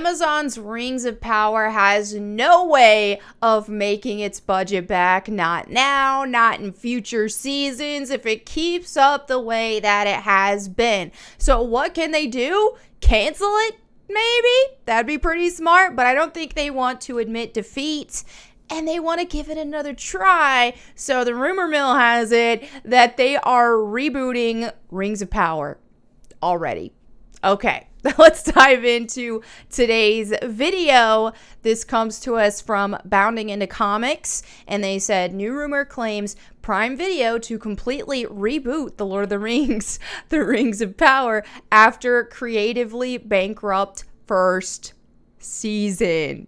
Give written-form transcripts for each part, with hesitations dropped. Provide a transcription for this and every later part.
Amazon's Rings of Power has no way of making its budget back. Not now, not in future seasons, if it keeps up the way that it has been. So what can they do? Cancel it? Maybe. That'd be pretty smart, but I don't think they want to admit defeat. And they want to give it another try. So the rumor mill has it that they are rebooting Rings of Power already. Okay, let's dive into today's video. This comes to us from Bounding Into Comics, and they said, new rumor claims Prime Video to completely reboot The Lord of the Rings, The Rings of Power, after creatively bankrupt first season.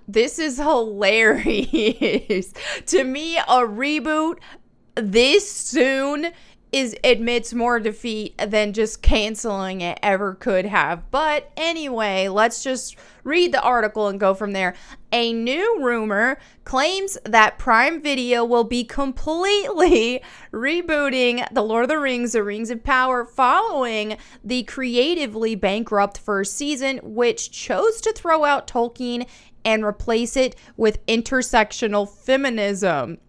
This is hilarious. To me, a reboot this soon admits more defeat than just canceling it ever could have. But anyway, let's just read the article and go from there. A new rumor claims that Prime Video will be completely rebooting The Lord of the Rings, The Rings of Power, following the creatively bankrupt first season, which chose to throw out Tolkien and replace it with intersectional feminism.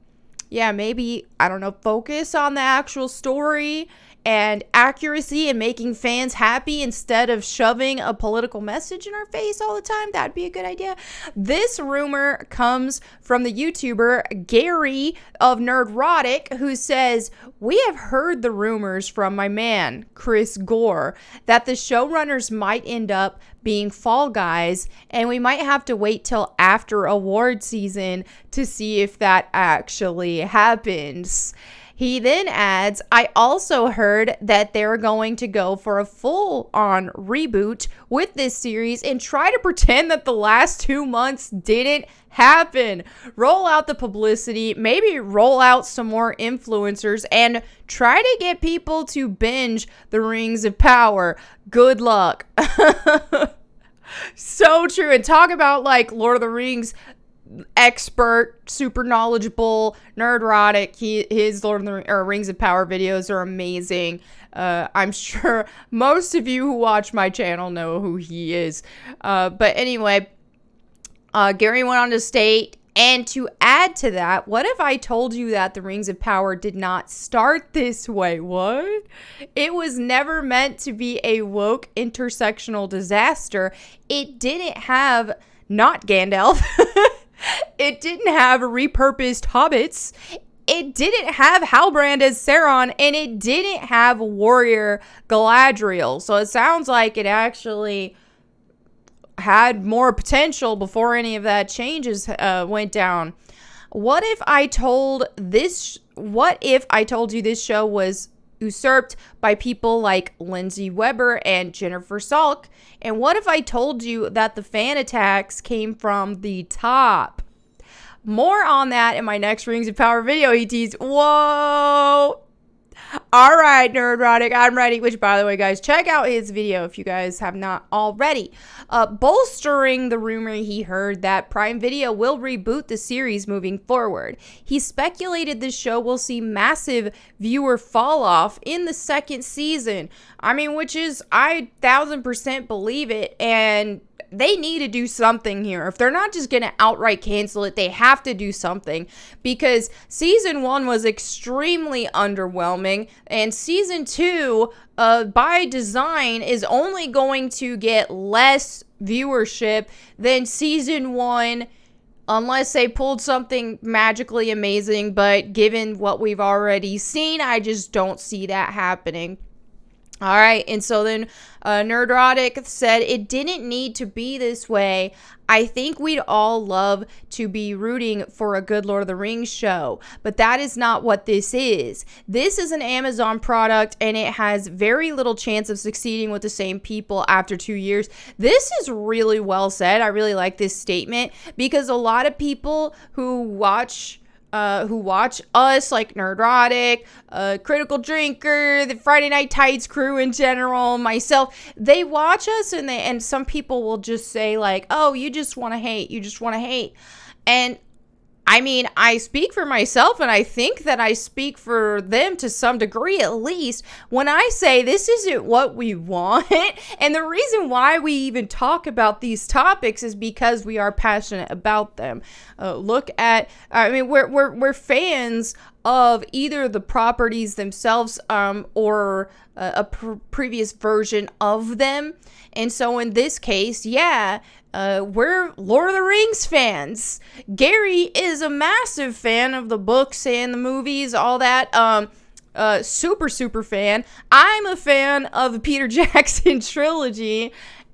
Yeah, maybe, I don't know, focus on the actual story and accuracy and making fans happy instead of shoving a political message in our face all the time. That'd be a good idea. This rumor comes from the YouTuber Gary of Nerdrotic, who says, we have heard the rumors from my man, Chris Gore, that the showrunners might end up being Fall Guys, and we might have to wait till after award season to see if that actually happens. He then adds, I also heard that they're going to go for a full-on reboot with this series and try to pretend that the last 2 months didn't happen. Roll out the publicity, maybe roll out some more influencers, and try to get people to binge The Rings of Power. Good luck. So true. And talk about like Lord of the Rings expert, super knowledgeable, Nerdrotic. His Lord of the Rings of Power videos are amazing. I'm sure most of you who watch my channel know who he is. But anyway, Gary went on to state, and to add to that, what if I told you that the Rings of Power did not start this way? What? It was never meant to be a woke intersectional disaster. It didn't have, not Gandalf. It didn't have repurposed hobbits. It didn't have Halbrand as Sauron, and it didn't have warrior Galadriel. So it sounds like it actually had more potential before any of that changes went down. What if I told you this show was usurped by people like Lindsay Weber and Jennifer Salk? And what if I told you that the fan attacks came from the top? More on that in my next Rings of Power video, he teased. Whoa! All right, Nerdrotic, I'm ready. Which, by the way, guys, check out his video if you guys have not already. Bolstering the rumor he heard that Prime Video will reboot the series moving forward. He speculated the show will see massive viewer fall off in the second season. I mean, which is, I 1000% believe it, and they need to do something here. If they're not just going to outright cancel it, they have to do something, because season 1 was extremely underwhelming, and season 2, by design, is only going to get less viewership than season 1, unless they pulled something magically amazing. But given what we've already seen, I just don't see that happening. All right, and so then Nerdrotic said it didn't need to be this way. I think we'd all love to be rooting for a good Lord of the Rings show, but that is not what this is. This is an Amazon product, and it has very little chance of succeeding with the same people after 2 years. This is really well said. I really like this statement, because a lot of people who watch us, like Nerdrotic, Critical Drinker, the Friday Night Tights crew in general, myself, they watch us, and some people will just say like, oh, you just want to hate. And I mean, I speak for myself, and I think that I speak for them to some degree at least when I say this isn't what we want. And the reason why we even talk about these topics is because we are passionate about them. We're fans of either the properties themselves or a previous version of them. And so in this case, we're Lord of the Rings fans. Gary is a massive fan of the books and the movies, all that. Super fan. I'm a fan of the Peter Jackson trilogy.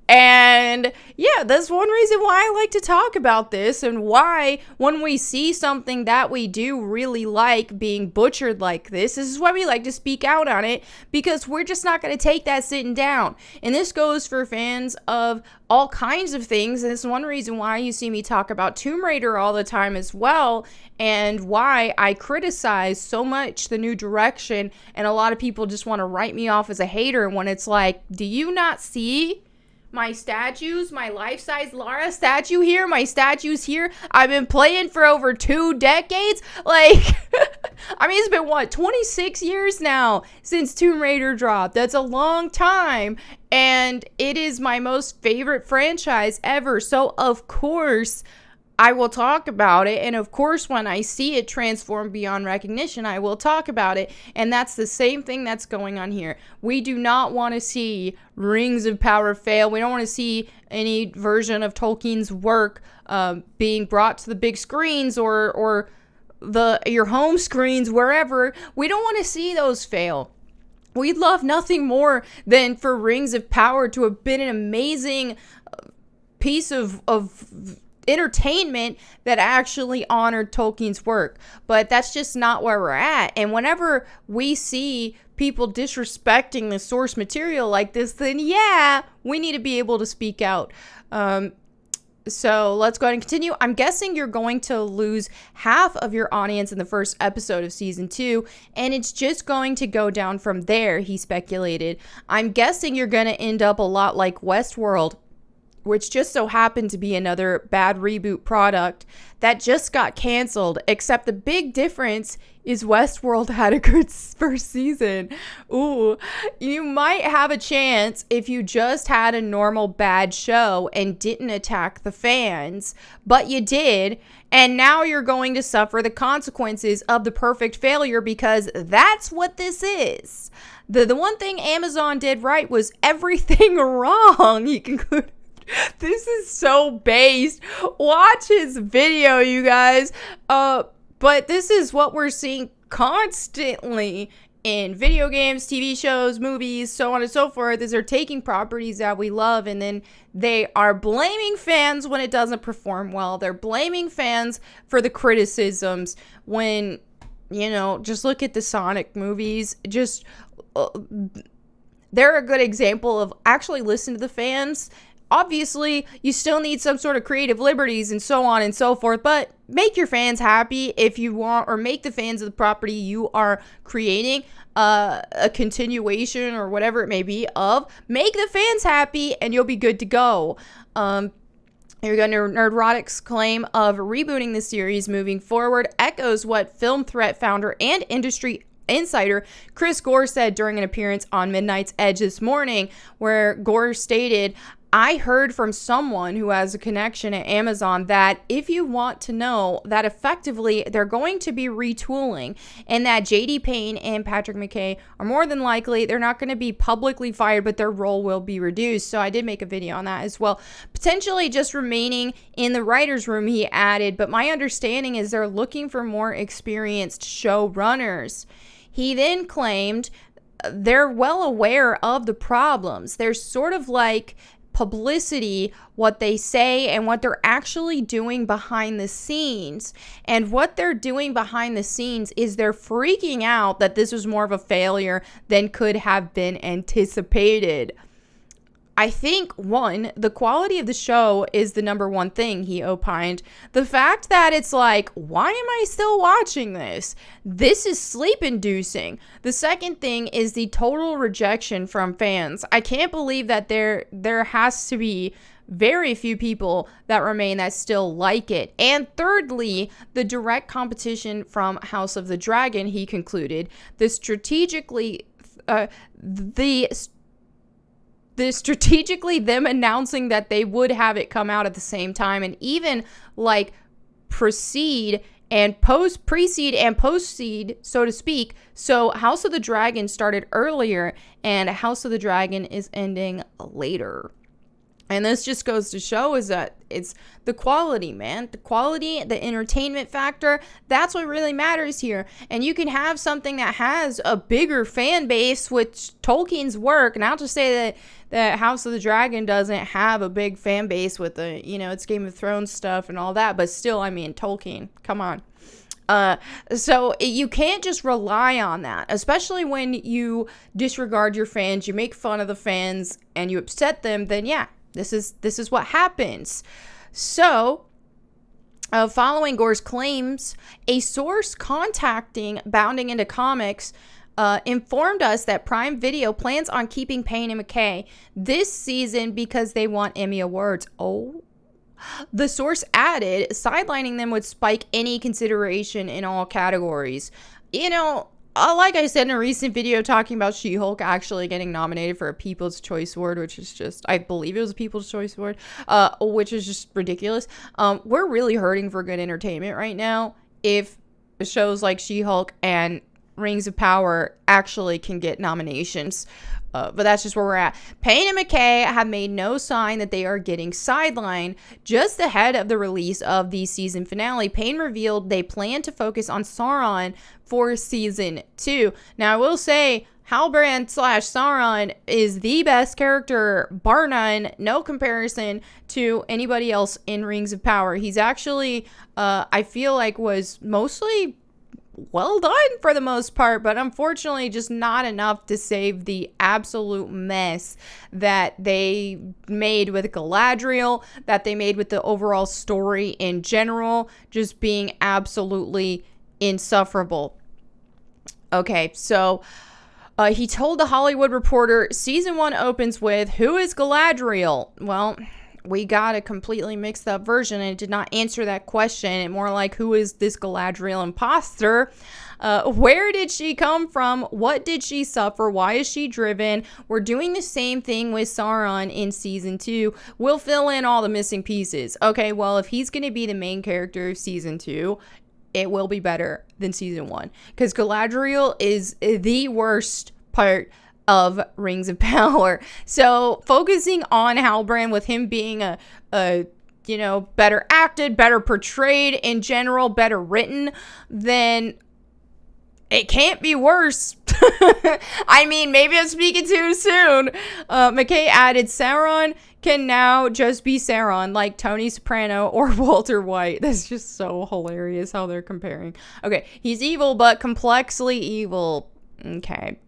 And yeah, that's one reason why I like to talk about this, and why when we see something that we do really like being butchered like this is why we like to speak out on it, because we're just not going to take that sitting down. And this goes for fans of all kinds of things, and it's one reason why you see me talk about Tomb Raider all the time as well, and why I criticize so much the new direction, and a lot of people just want to write me off as a hater when it's like, do you not see my statues, my life-size Lara statue here, my statues here? I've been playing for over 2 decades. Like, I mean, it's been, 26 years now since Tomb Raider dropped. That's a long time. And it is my most favorite franchise ever. So, of course, I will talk about it. And of course, when I see it transform beyond recognition, I will talk about it. And that's the same thing that's going on here. We do not want to see Rings of Power fail. We don't want to see any version of Tolkien's work being brought to the big screens or your home screens, wherever. We don't want to see those fail. We'd love nothing more than for Rings of Power to have been an amazing piece of entertainment that actually honored Tolkien's work. But that's just not where we're at. And whenever we see people disrespecting the source material like this, then we need to be able to speak out. So let's go ahead and continue. I'm guessing you're going to lose half of your audience in the first episode of season 2, and it's just going to go down from there, he speculated. I'm guessing you're going to end up a lot like Westworld, which just so happened to be another bad reboot product that just got canceled, except the big difference is Westworld had a good first season. Ooh, you might have a chance if you just had a normal bad show and didn't attack the fans, but you did, and now you're going to suffer the consequences of the perfect failure, because that's what this is. The one thing Amazon did right was everything wrong. He concluded. This is so based. Watch his video, you guys. But this is what we're seeing constantly in video games, TV shows, movies, so on and so forth, is they're taking properties that we love and then they are blaming fans when it doesn't perform well. They're blaming fans for the criticisms when, just look at the Sonic movies. They're a good example of actually listen to the fans. Obviously, you still need some sort of creative liberties and so on and so forth, but make your fans happy if you want, or make the fans of the property you are creating a continuation or whatever it may be of. Make the fans happy and you'll be good to go. Here we go. Nerdrotic's claim of rebooting the series moving forward echoes what Film Threat founder and industry insider Chris Gore said during an appearance on Midnight's Edge this morning, where Gore stated, "I heard from someone who has a connection at Amazon that if you want to know that effectively they're going to be retooling, and that JD Payne and Patrick McKay are more than likely, they're not going to be publicly fired, but their role will be reduced." So I did make a video on that as well. Potentially just remaining in the writer's room, he added, but my understanding is they're looking for more experienced showrunners. He then claimed they're well aware of the problems. They're sort of like publicity, what they say and what they're actually doing behind the scenes. And what they're doing behind the scenes is they're freaking out that this was more of a failure than could have been anticipated. I think, one, the quality of the show is the number one thing, he opined. The fact that it's like, why am I still watching this? This is sleep-inducing. The second thing is the total rejection from fans. I can't believe that there has to be very few people that remain that still like it. And thirdly, the direct competition from House of the Dragon, he concluded, the strategically them announcing that they would have it come out at the same time, and even like precede and post-seed, so to speak. So House of the Dragon started earlier, and House of the Dragon is ending later. And this just goes to show is that it's the quality, man. The quality, the entertainment factor, that's what really matters here. And you can have something that has a bigger fan base, which Tolkien's work, not to say that House of the Dragon doesn't have a big fan base with the, it's Game of Thrones stuff and all that, but still, I mean, Tolkien, come on. So you can't just rely on that, especially when you disregard your fans, you make fun of the fans, and you upset them, then yeah. This is what happens. So, following Gore's claims, a source contacting Bounding Into Comics informed us that Prime Video plans on keeping Payne and McKay this season because they want Emmy Awards. Oh. The source added, sidelining them would spike any consideration in all categories. Like I said in a recent video talking about She-Hulk actually getting nominated for a People's Choice Award, which is just, I believe it was a People's Choice Award, which is just ridiculous. We're really hurting for good entertainment right now if shows like She-Hulk and Rings of Power actually can get nominations. But that's just where we're at. Payne and McKay have made no sign that they are getting sidelined. Just ahead of the release of the season finale, Payne revealed they plan to focus on Sauron for season 2. Now, I will say, Halbrand / Sauron is the best character, bar none, no comparison to anybody else in Rings of Power. He's actually, I feel like, was mostly well done for the most part, but unfortunately just not enough to save the absolute mess that they made with Galadriel, that they made with the overall story in general, just being absolutely insufferable. Okay, so he told The Hollywood Reporter, season 1 opens with, "Who is Galadriel?" Well, we got a completely mixed up version, and it did not answer that question. It more like, who is this Galadriel imposter? Where did she come from? What did she suffer? Why is she driven? We're doing the same thing with Sauron in season 2. We'll fill in all the missing pieces. Okay, well, if he's going to be the main character of season 2, it will be better than season 1. Because Galadriel is the worst part of Rings of Power. So focusing on Halbrand with him being a better acted, better portrayed in general, better written, then it can't be worse. I mean, maybe I'm speaking too soon. McKay added, Sauron can now just be Sauron, like Tony Soprano or Walter White. That's just so hilarious how they're comparing. Okay, he's evil, but complexly evil. Okay.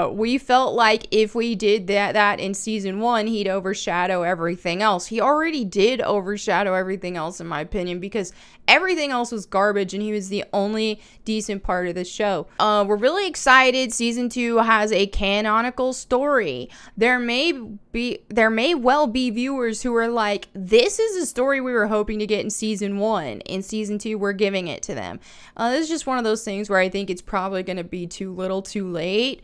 We felt like if we did that in season 1, he'd overshadow everything else. He already did overshadow everything else, in my opinion, because everything else was garbage, and he was the only decent part of the show. We're really excited. Season 2 has a canonical story. There may well be viewers who are like, this is a story we were hoping to get in season 1. In season 2, we're giving it to them. This is just one of those things where I think it's probably going to be too little too late.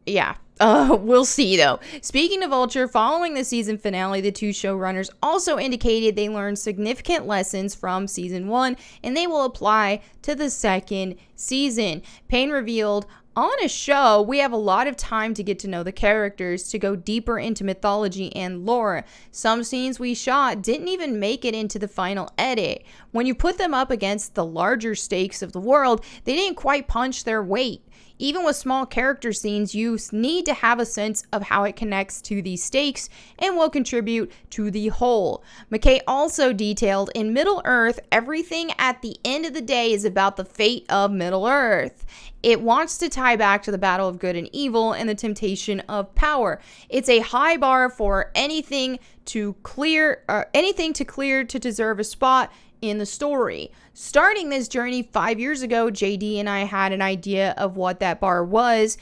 Yeah, we'll see though. Speaking of Vulture, following the season finale, the two showrunners also indicated they learned significant lessons from season 1, and they will apply to the second season. Payne revealed, on a show, we have a lot of time to get to know the characters, to go deeper into mythology and lore. Some scenes we shot didn't even make it into the final edit. When you put them up against the larger stakes of the world, they didn't quite punch their weight. Even with small character scenes, you need to have a sense of how it connects to these stakes and will contribute to the whole. McKay also detailed, in Middle-earth, everything at the end of the day is about the fate of Middle-earth. It wants to tie back to the battle of good and evil and the temptation of power. It's a high bar for anything to clear to deserve a spot in the story. Starting this journey 5 years ago, JD and I had an idea of what that bar was.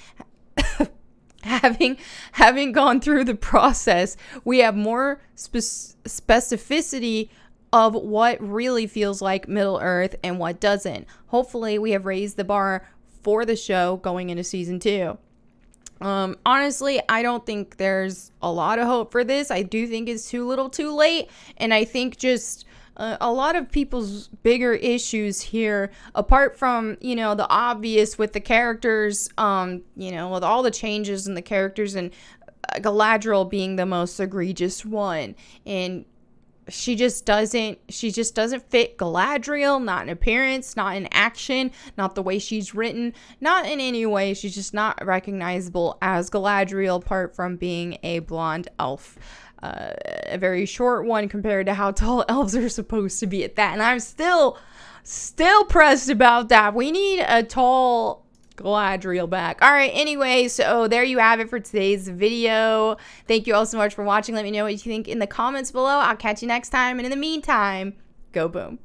having gone through the process, we have more specificity of what really feels like Middle Earth and what doesn't. Hopefully, we have raised the bar for the show going into season 2. Honestly, I don't think there's a lot of hope for this. I do think it's too little too late. And I think just a lot of people's bigger issues here, apart from, the obvious with the characters, with all the changes in the characters, and Galadriel being the most egregious one. And she just doesn't fit Galadriel, not in appearance, not in action, not the way she's written, not in any way. She's just not recognizable as Galadriel, apart from being a blonde elf. A very short one compared to how tall elves are supposed to be at that. And I'm still pressed about that. We need a tall Galadriel back. All right, anyway, so there you have it for today's video. Thank you all so much for watching. Let me know what you think in the comments below. I'll catch you next time. And in the meantime, go boom.